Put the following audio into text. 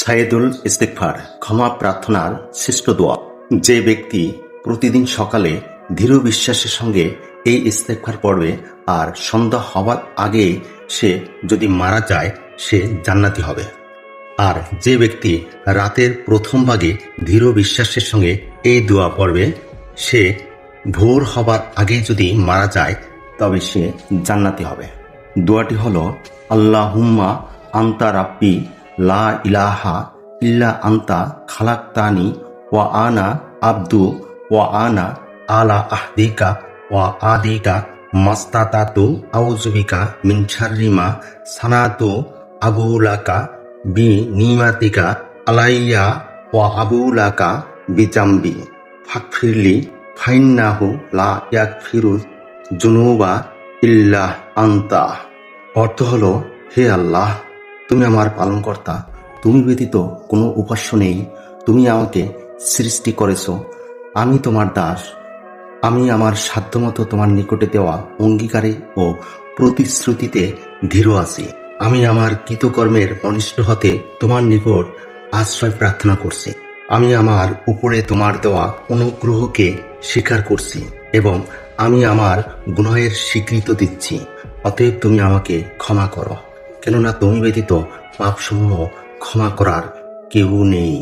সাইয়েদুল ইস্তিগফার ক্ষমা প্রার্থনার শ্রেষ্ঠ দোয়া। যে ব্যক্তি প্রতিদিন সকালে দৃঢ় বিশ্বাসের সঙ্গে এই ইস্তিগফার পড়বে আর সন্ধ্যা হওয়ার আগে সে যদি মারা যায় সে জান্নাতি হবে। আর যে ব্যক্তি রাতের প্রথম ভাগে দৃঢ় বিশ্বাসের সঙ্গে এই দোয়া পড়বে সে ভোর হবার আগে যদি মারা যায় তবে সে জান্নাতি হবে। দোয়াটি হলো আল্লাহুম্মা আন্তা রাব্বি লা ইলাহা ইল্লা আন্তা খালাকতানি ওয়া আনা আব্দু ওয়া আনা আলা আহদিকা ওয়া আদিকা মাস্তাতাতু আউযুবিকা মিন শাররি মা সানাতু আবুলাকা বি নিমাতিকা আলাইয়া ওয়া আবুলাকা বিজাম্বি ফাগফিরলি ফাইন্নাহু লা ইয়াগফিরুয যুনুবা ইল্লা আনতা। অর্থ হলো, হে আল্লাহ, তুমি আমার পালনকর্তা, তুমি ব্যতীত কোনো উপাস্য নেই, তুমি আমাকে সৃষ্টি করেছ, আমি তোমার দাস, আমি আমার সাধ্যমতো তোমার নিকটে দেওয়া অঙ্গীকারে ও প্রতিশ্রুতিতে দৃঢ় আছি। আমি আমার কৃতকর্মের অনিষ্ট হতে তোমার নিকট আশ্রয় প্রার্থনা করছি। আমি আমার উপরে তোমার দেওয়া অনুগ্রহকে স্বীকার করছি এবং আমি আমার গুনাহের স্বীকৃতি দিচ্ছি। অতএব তুমি আমাকে ক্ষমা করো, কেননা তুমি ব্যতীত পাপসমূহ ক্ষমা করার কেউ নেই।